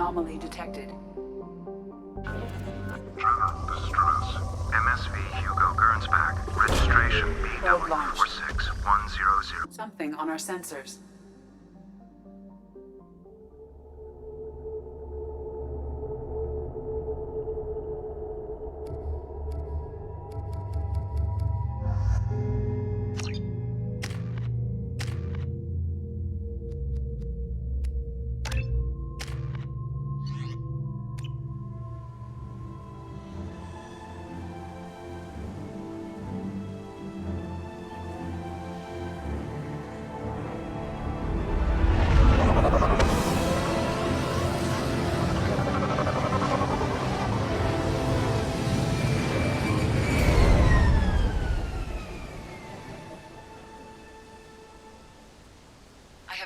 Anomaly detected. This is Truce. MSV Hugo Gernsback. Registration BW46100. Something on our sensors.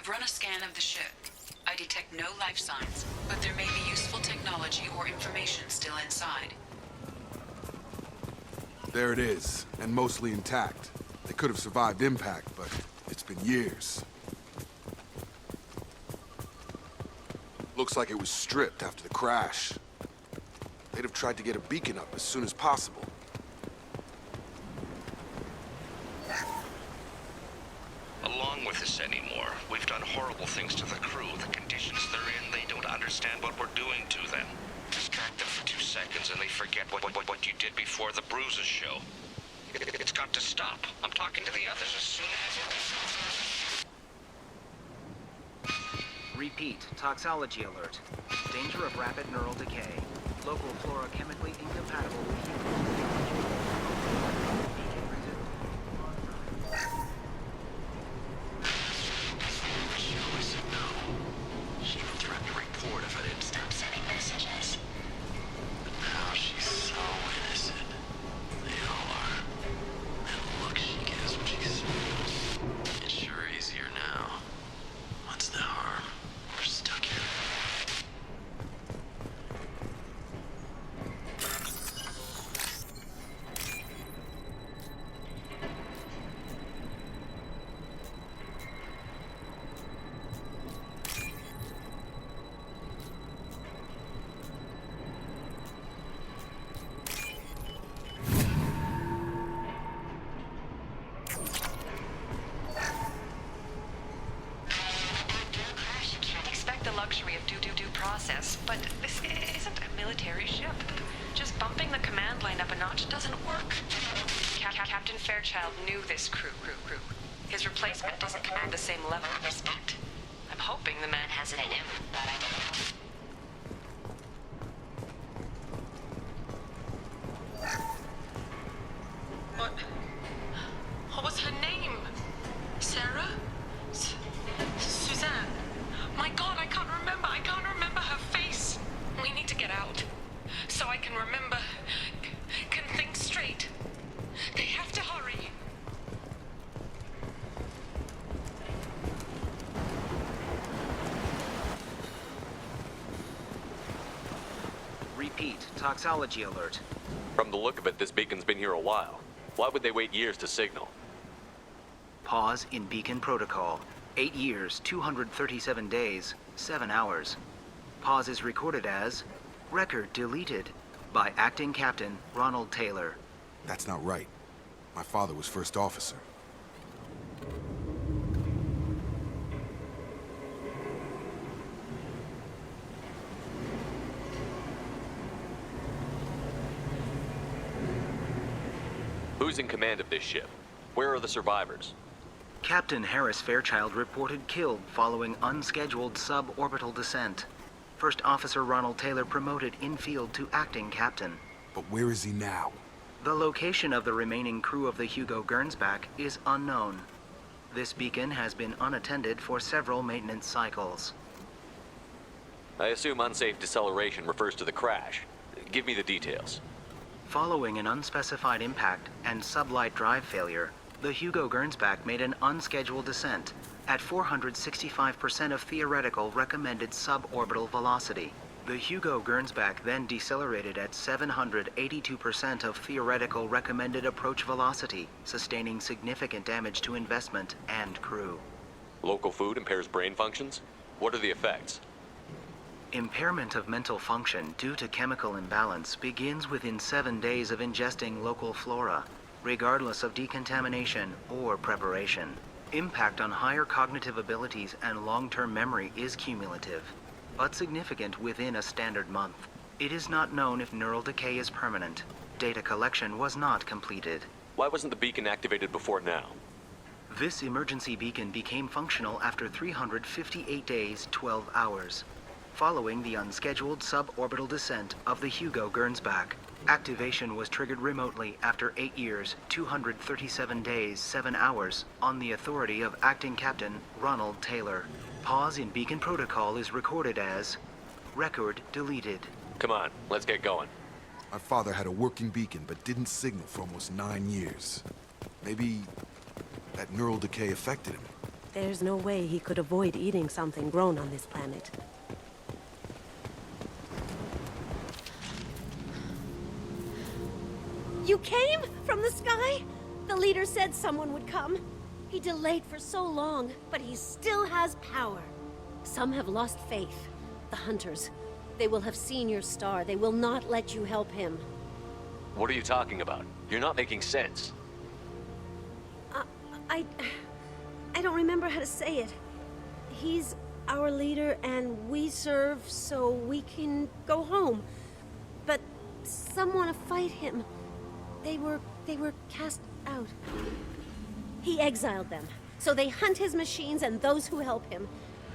Run a scan of the ship. I detect no life signs, but there may be useful technology or information still inside. There it is, and mostly intact. They could have survived impact, but it's been years. Looks like it was stripped after the crash. They'd have tried to get a beacon up as soon as possible. Along with this anymore. We've done horrible things to the crew. The conditions they're in, they don't understand what we're doing to them. Distract them for 2 seconds and they forget what you did before the bruises show. It's got to stop. I'm talking to the others as soon as... Repeat, toxology alert. Danger of rapid neural decay. Local flora chemically incompatible with human. Luxury of due process, but this isn't a military ship. Just bumping the command line up a notch doesn't work. Captain Fairchild knew this crew. His replacement doesn't command the same level of respect. I'm hoping the man has it in him, but I don't know. What was her name? Sarah? Suzanne? My God, I can't remember her face. We need to get out. So I can remember, can think straight. They have to hurry. Repeat, toxology alert. From the look of it, this beacon's been here a while. Why would they wait years to signal? Pause in beacon protocol. 8 years, 237 days, 7 hours. Pause is recorded as record deleted by Acting Captain Ronald Taylor. That's not right. My father was first officer. Who's in command of this ship? Where are the survivors? Captain Harris Fairchild reported killed following unscheduled suborbital descent. First Officer Ronald Taylor promoted in-field to acting captain. But where is he now? The location of the remaining crew of the Hugo Gernsback is unknown. This beacon has been unattended for several maintenance cycles. I assume unsafe deceleration refers to the crash. Give me the details. Following an unspecified impact and sublight drive failure, the Hugo Gernsback made an unscheduled descent at 465% of theoretical recommended suborbital velocity. The Hugo Gernsback then decelerated at 782% of theoretical recommended approach velocity, sustaining significant damage to investment and crew. Local food impairs brain functions? What are the effects? Impairment of mental function due to chemical imbalance begins within 7 days of ingesting local flora, regardless of decontamination or preparation. Impact on higher cognitive abilities and long-term memory is cumulative, but significant within a standard month. It is not known if neural decay is permanent. Data collection was not completed. Why wasn't the beacon activated before now? This emergency beacon became functional after 358 days, 12 hours, following the unscheduled suborbital descent of the Hugo Gernsback. Activation was triggered remotely after 8 years, 237 days, 7 hours, on the authority of Acting Captain Ronald Taylor. Pause in beacon protocol is recorded as record deleted. Come on, let's get going. My father had a working beacon, but didn't signal for almost 9 years. Maybe that neural decay affected him. There's no way he could avoid eating something grown on this planet. You came? From the sky? The leader said someone would come. He delayed for so long, but he still has power. Some have lost faith. The hunters. They will have seen your star. They will not let you help him. What are you talking about? You're not making sense. I don't remember how to say it. He's our leader and we serve so we can go home. But some want to fight him. They were cast out. He exiled them, so they hunt his machines and those who help him.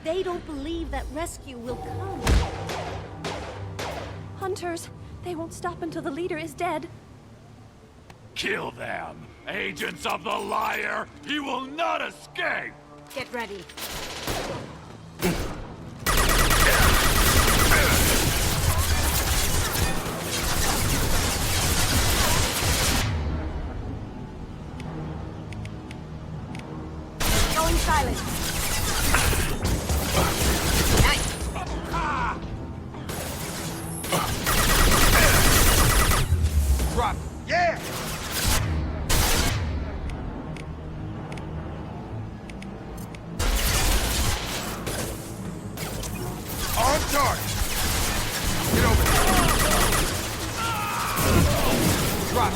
They don't believe that rescue will come. Hunters, they won't stop until the leader is dead. Kill them! Agents of the liar! He will not escape! Get ready. Going silent. Drop! Yeah! On target! Get over here. Drop!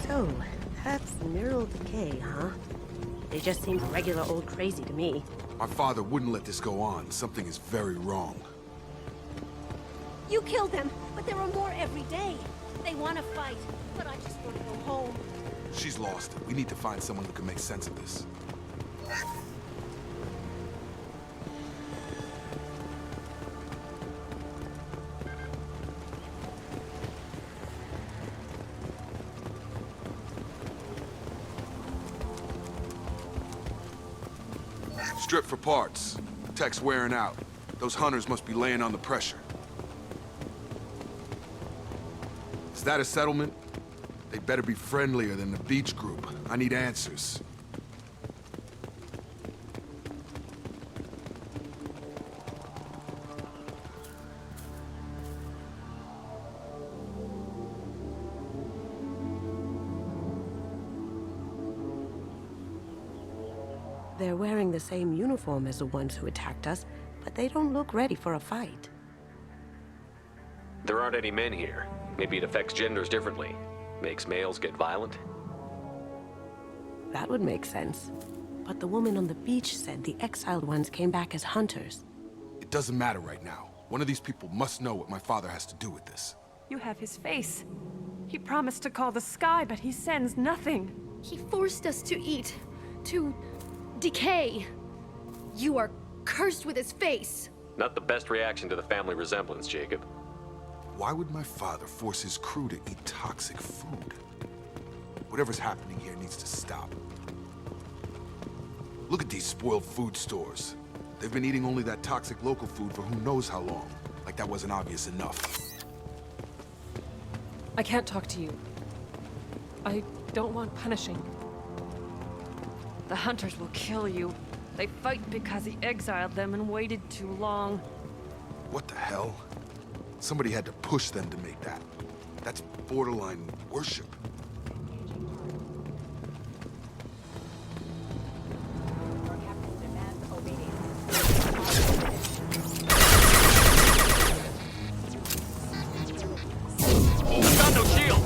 So, that's neural decay, huh? They just seemed regular old crazy to me. My father wouldn't let this go on. Something is very wrong. You killed them, but there are more every day. They want to fight, but I just want to go home. She's lost it. We need to find someone who can make sense of this. Strip for parts. Tech's wearing out. Those hunters must be laying on the pressure. Is that a settlement? They better be friendlier than the beach group. I need answers. They're wearing the same uniform as the ones who attacked us, but they don't look ready for a fight. There aren't any men here. Maybe it affects genders differently. Makes males get violent. That would make sense. But the woman on the beach said the exiled ones came back as hunters. It doesn't matter right now. One of these people must know what my father has to do with this. You have his face. He promised to call the sky, but he sends nothing. He forced us to eat, to decay. You are cursed with his face. Not the best reaction to the family resemblance, Jacob. Why would my father force his crew to eat toxic food? Whatever's happening here needs to stop. Look at these spoiled food stores. They've been eating only that toxic local food for who knows how long. Like that wasn't obvious enough. I can't talk to you. I don't want punishing. The hunters will kill you. They fight because he exiled them and waited too long. What the hell? Somebody had to push them to make that. That's borderline worship. Got no shield!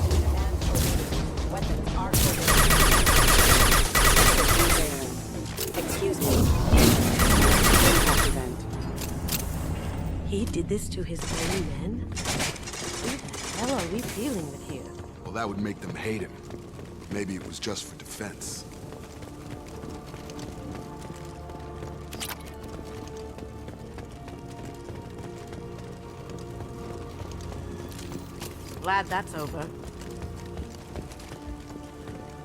Excuse me. He did this to his own men? Who the hell are we dealing with here? Well, that would make them hate him. Maybe it was just for defense. Glad that's over.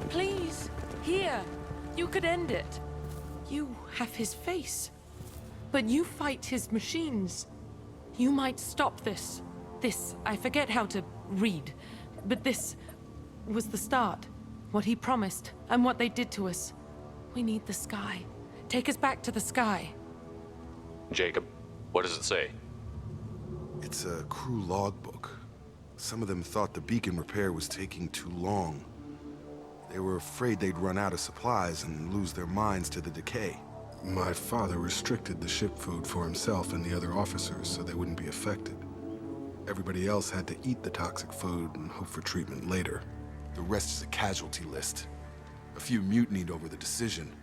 Please, here. You could end it. You have his face. But you fight his machines. You might stop this. This, I forget how to read. But this was the start. What he promised, and what they did to us. We need the sky. Take us back to the sky. Jacob, what does it say? It's a crew logbook. Some of them thought the beacon repair was taking too long. They were afraid they'd run out of supplies and lose their minds to the decay. My father restricted the ship food for himself and the other officers so they wouldn't be affected. Everybody else had to eat the toxic food and hope for treatment later. The rest is a casualty list. A few mutinied over the decision.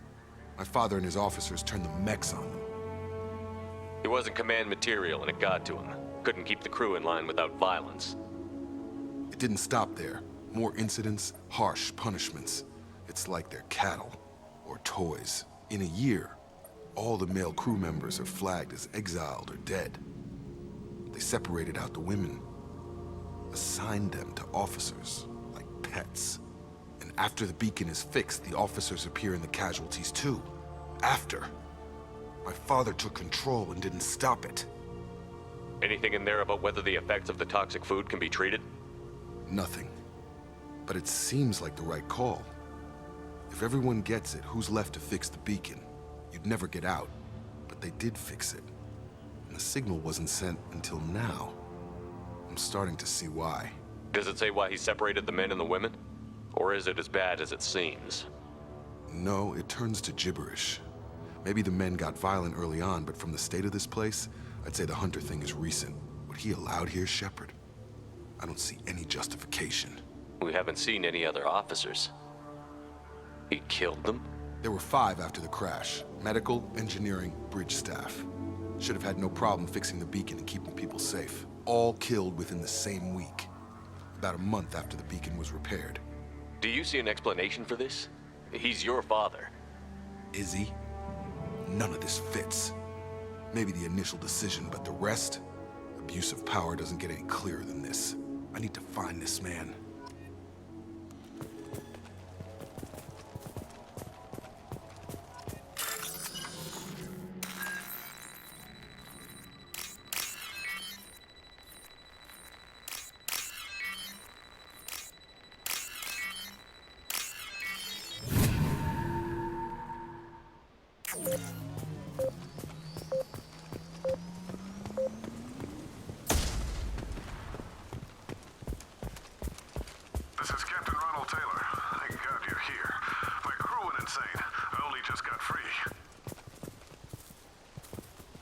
My father and his officers turned the mechs on them. He wasn't command material and it got to him. Couldn't keep the crew in line without violence. It didn't stop there. More incidents, harsh punishments. It's like they're cattle or toys. In a year, all the male crew members are flagged as exiled or dead. They separated out the women, assigned them to officers like pets. And after the beacon is fixed, the officers appear in the casualties too. After. My father took control and didn't stop it. Anything in there about whether the effects of the toxic food can be treated? Nothing. But it seems like the right call. If everyone gets it, who's left to fix the beacon? You'd never get out. But they did fix it. And the signal wasn't sent until now. I'm starting to see why. Does it say why he separated the men and the women? Or is it as bad as it seems? No, it turns to gibberish. Maybe the men got violent early on, but from the state of this place, I'd say the Hunter thing is recent. What he allowed here, Shepard? I don't see any justification. We haven't seen any other officers. He killed them? There were 5 after the crash. Medical, engineering, bridge staff. Should have had no problem fixing the beacon and keeping people safe. All killed within the same week. About a month after the beacon was repaired. Do you see an explanation for this? He's your father. Is he? None of this fits. Maybe the initial decision, but the rest? Abuse of power doesn't get any clearer than this. I need to find this man. This is Captain Ronald Taylor. Thank God you're here. My crew went insane. I only just got free.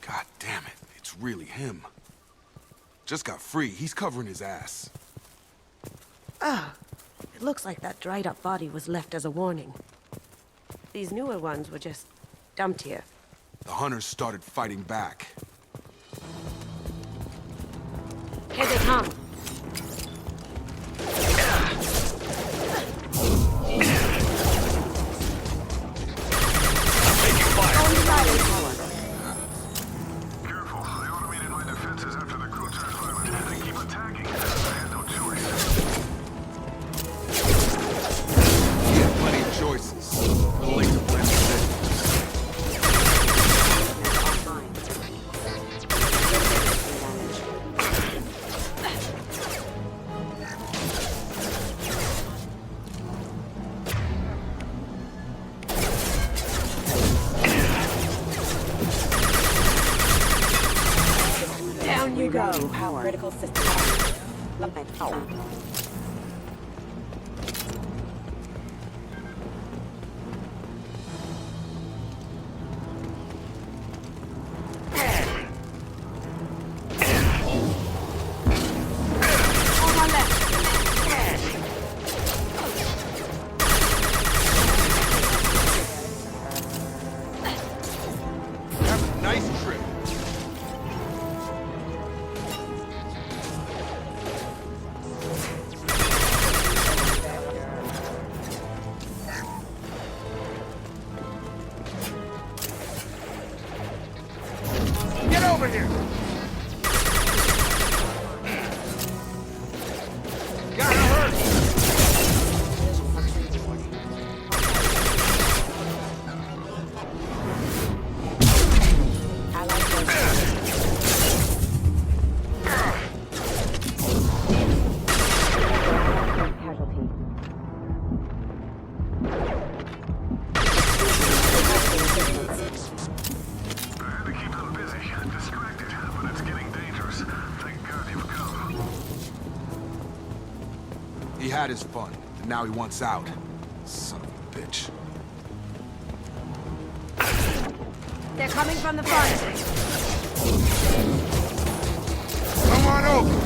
God damn it, it's really him. Just got free, he's covering his ass. Ah, it looks like that dried up body was left as a warning. These newer ones were just dumped here. The hunters started fighting back. Here they come. Careful. I automated my defenses after the crew turned violent. They keep attacking. I had no choice. He had plenty of choices. The laser blend was it. Hugo, power. Critical system. Power. Nice trip. Get over here! Gotta hurt! He had his fun, and now he wants out. Son of a bitch. They're coming from the front. Come on over!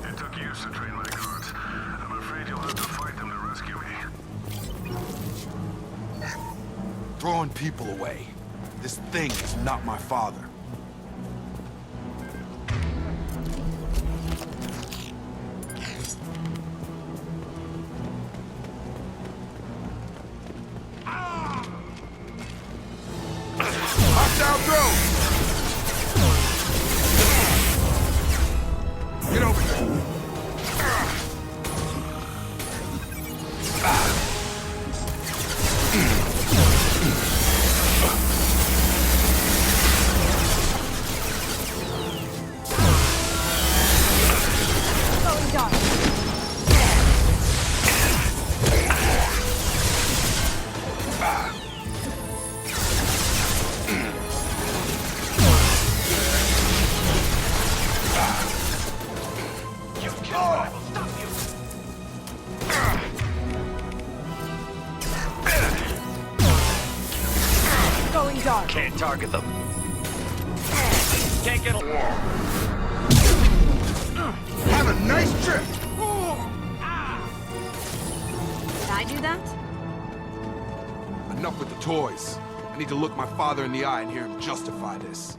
It took years to train my guards. I'm afraid you'll have to fight them to rescue me. Throwing people away. This thing is not my father. Hostile drone! Get over here. Going dark. Going dark. Can't target them. Can't get a wall. Have a nice trip! Did I do that? Enough with the toys. I need to look my father in the eye and hear him justify this.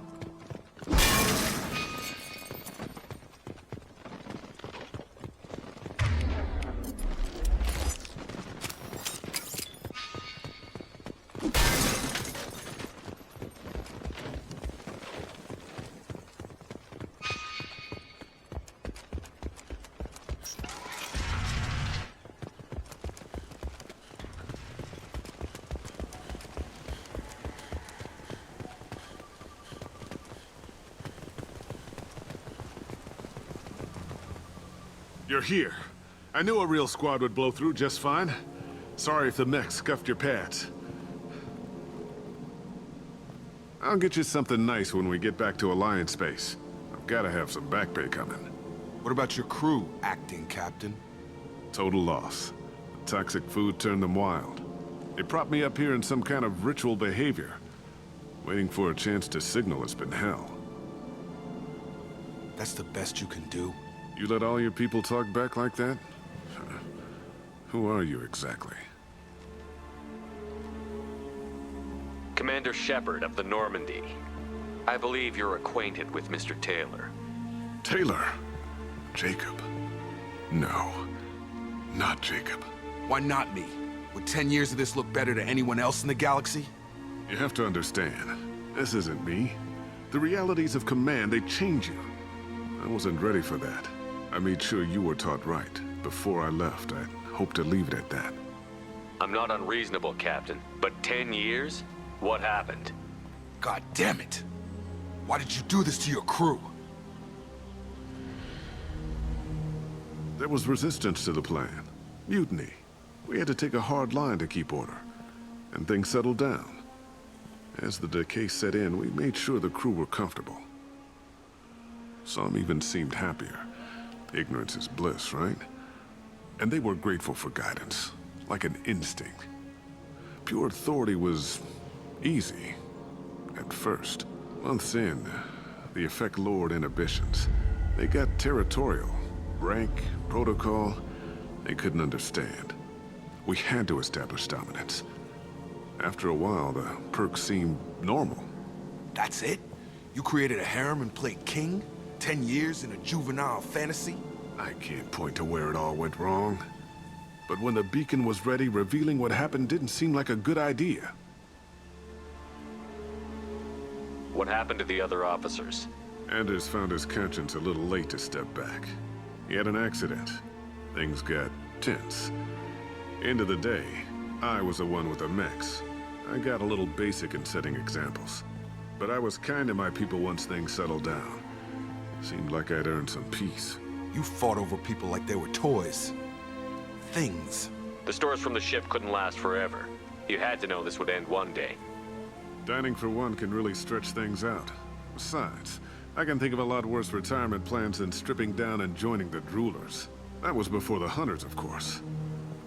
You're here. I knew a real squad would blow through just fine. Sorry if the mech scuffed your pads. I'll get you something nice when we get back to Alliance space. I've gotta have some back pay coming. What about your crew, acting captain? Total loss. The toxic food turned them wild. They propped me up here in some kind of ritual behavior. Waiting for a chance to signal has been hell. That's the best you can do? You let all your people talk back like that? Who are you exactly? Commander Shepard of the Normandy. I believe you're acquainted with Mr. Taylor. Taylor? Jacob? No, not Jacob. Why not me? Would 10 years of this look better to anyone else in the galaxy? You have to understand, this isn't me. The realities of command, they change you. I wasn't ready for that. I made sure you were taught right. Before I left, I hoped to leave it at that. I'm not unreasonable, Captain, but 10 years? What happened? God damn it! Why did you do this to your crew? There was resistance to the plan. Mutiny. We had to take a hard line to keep order. And things settled down. As the decay set in, we made sure the crew were comfortable. Some even seemed happier. Ignorance is bliss, right? And they were grateful for guidance, like an instinct. Pure authority was easy, at first. Months in, the effect lowered inhibitions. They got territorial. Rank, protocol, they couldn't understand. We had to establish dominance. After a while, the perks seemed normal. That's it? You created a harem and played king? 10 years in a juvenile fantasy? I can't point to where it all went wrong. But when the beacon was ready, revealing what happened didn't seem like a good idea. What happened to the other officers? Anders found his conscience a little late to step back. He had an accident. Things got tense. End of the day, I was the one with the mechs. I got a little basic in setting examples. But I was kind to my people once things settled down. Seemed like I'd earned some peace. You fought over people like they were toys. Things. The stores from the ship couldn't last forever. You had to know this would end one day. Dining for one can really stretch things out. Besides, I can think of a lot worse retirement plans than stripping down and joining the droolers. That was before the hunters, of course.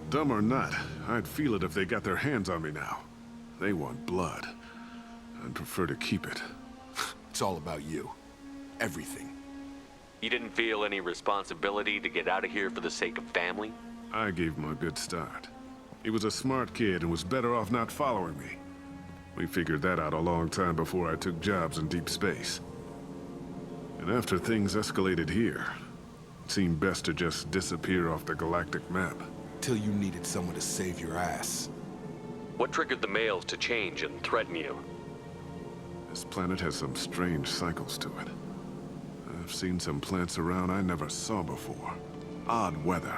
Dumb or not, I'd feel it if they got their hands on me now. They want blood. I'd prefer to keep it. It's all about you. Everything. You didn't feel any responsibility to get out of here for the sake of family? I gave him a good start. He was a smart kid and was better off not following me. We figured that out a long time before I took jobs in deep space. And after things escalated here, it seemed best to just disappear off the galactic map. Till you needed someone to save your ass. What triggered the males to change and threaten you? This planet has some strange cycles to it. I've seen some plants around I never saw before. Odd weather.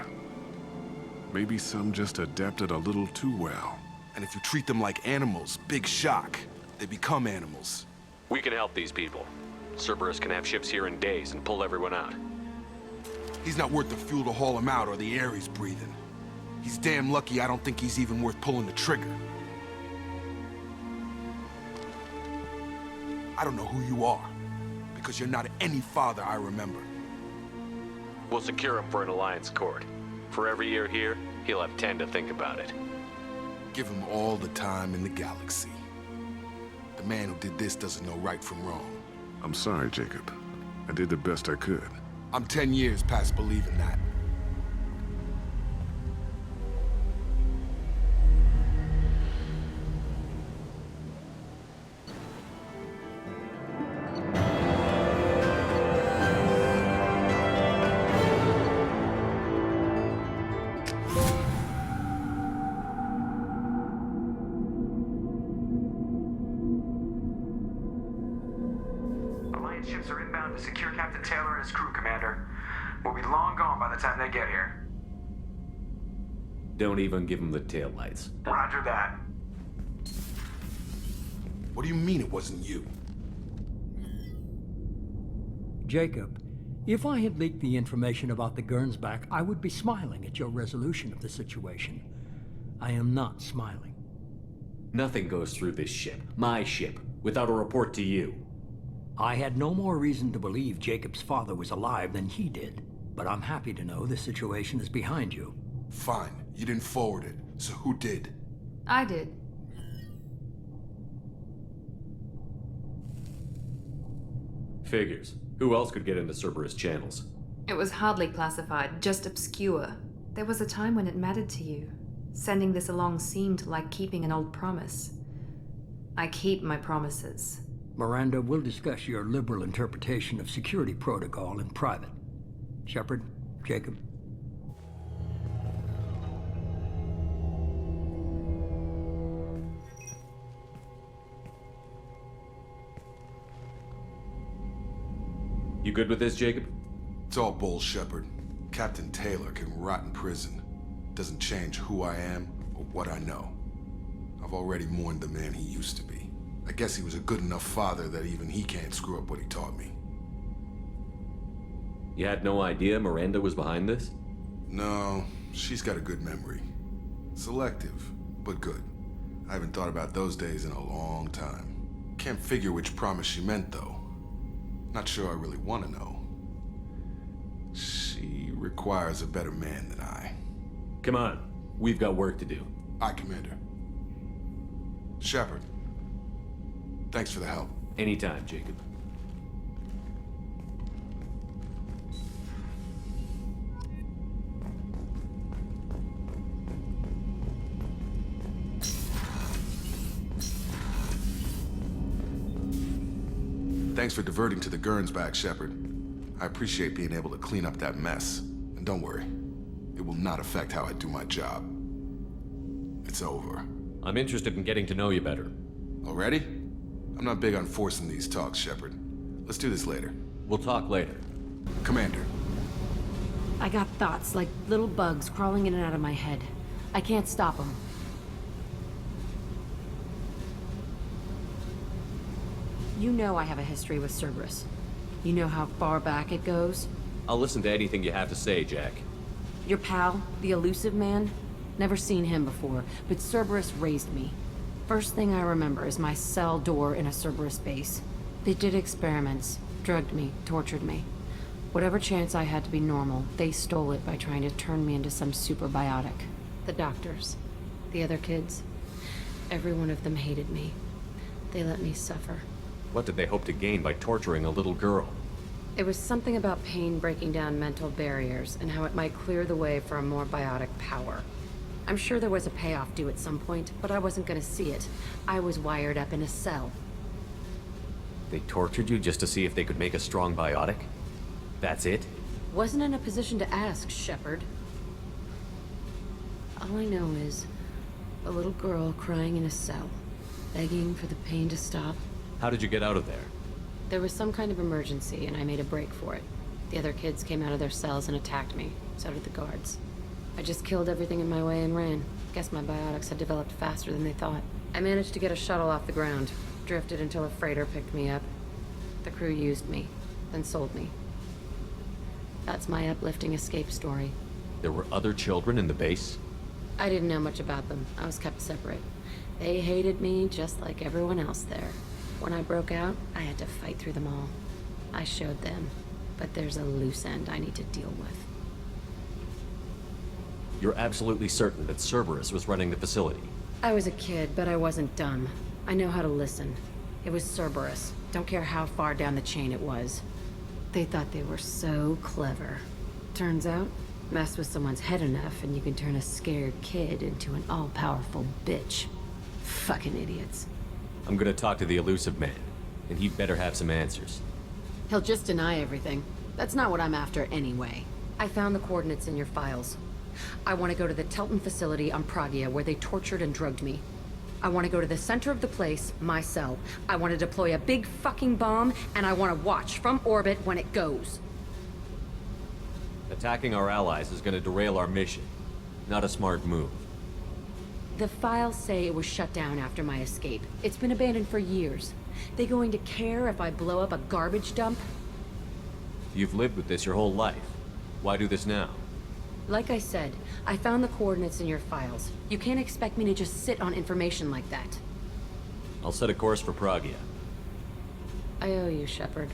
Maybe some just adapted a little too well. And if you treat them like animals, big shock. They become animals. We can help these people. Cerberus can have ships here in days and pull everyone out. He's not worth the fuel to haul him out or the air he's breathing. He's damn lucky I don't think he's even worth pulling the trigger. I don't know who you are, because you're not any father I remember. We'll secure him for an Alliance Accord. For every year here, he'll have 10 to think about it. Give him all the time in the galaxy. The man who did this doesn't know right from wrong. I'm sorry, Jacob. I did the best I could. I'm 10 years past believing that. Ships are inbound to secure Captain Taylor and his crew, Commander. We'll be long gone by the time they get here. Don't even give them the taillights. Roger that. What do you mean it wasn't you? Jacob, if I had leaked the information about the Gernsback, I would be smiling at your resolution of the situation. I am not smiling. Nothing goes through this ship, my ship, without a report to you. I had no more reason to believe Jacob's father was alive than he did, but I'm happy to know the situation is behind you. Fine, you didn't forward it, so who did? I did. Figures. Who else could get into Cerberus channels? It was hardly classified, just obscure. There was a time when it mattered to you. Sending this along seemed like keeping an old promise. I keep my promises. Miranda, we'll discuss your liberal interpretation of security protocol in private. Shepard, Jacob. You good with this, Jacob? It's all bull, Shepard. Captain Taylor can rot in prison. Doesn't change who I am or what I know. I've already mourned the man he used to be. I guess he was a good enough father that even he can't screw up what he taught me. You had no idea Miranda was behind this? No, she's got a good memory. Selective, but good. I haven't thought about those days in a long time. Can't figure which promise she meant, though. Not sure I really want to know. She requires a better man than I. Come on, we've got work to do. Aye, Commander. Shepard, thanks for the help. Anytime, Jacob. Thanks for diverting to the Gurns back, Shepard. I appreciate being able to clean up that mess. And don't worry, it will not affect how I do my job. It's over. I'm interested in getting to know you better. Already? I'm not big on forcing these talks, Shepard. Let's do this later. We'll talk later. Commander. I got thoughts like little bugs crawling in and out of my head. I can't stop them. You know I have a history with Cerberus. You know how far back it goes? I'll listen to anything you have to say, Jack. Your pal, the elusive man? Never seen him before, but Cerberus raised me. First thing I remember is my cell door in a Cerberus base. They did experiments, drugged me, tortured me. Whatever chance I had to be normal, they stole it by trying to turn me into some super biotic. The doctors, the other kids, every one of them hated me. They let me suffer. What did they hope to gain by torturing a little girl? It was something about pain breaking down mental barriers and how it might clear the way for a more biotic power. I'm sure there was a payoff due at some point, but I wasn't gonna see it. I was wired up in a cell. They tortured you just to see if they could make a strong biotic? That's it? Wasn't in a position to ask, Shepard. All I know is a little girl crying in a cell, begging for the pain to stop. How did you get out of there? There was some kind of emergency, and I made a break for it. The other kids came out of their cells and attacked me. So did the guards. I just killed everything in my way and ran. Guess my biotics had developed faster than they thought. I managed to get a shuttle off the ground. Drifted until a freighter picked me up. The crew used me, then sold me. That's my uplifting escape story. There were other children in the base? I didn't know much about them. I was kept separate. They hated me just like everyone else there. When I broke out, I had to fight through them all. I showed them, but there's a loose end I need to deal with. You're absolutely certain that Cerberus was running the facility? I was a kid, but I wasn't dumb. I know how to listen. It was Cerberus. Don't care how far down the chain it was. They thought they were so clever. Turns out, mess with someone's head enough and you can turn a scared kid into an all-powerful bitch. Fucking idiots. I'm gonna talk to the elusive man, and he'd better have some answers. He'll just deny everything. That's not what I'm after anyway. I found the coordinates in your files. I want to go to the Telton facility on Pragia where they tortured and drugged me. I want to go to the center of the place, my cell. I want to deploy a big fucking bomb, and I want to watch from orbit when it goes. Attacking our allies is gonna derail our mission. Not a smart move. The files say it was shut down after my escape. It's been abandoned for years. They going to care if I blow up a garbage dump? You've lived with this your whole life. Why do this now? Like I said, I found the coordinates in your files. You can't expect me to just sit on information like that. I'll set a course for Pragia. I owe you, Shepard.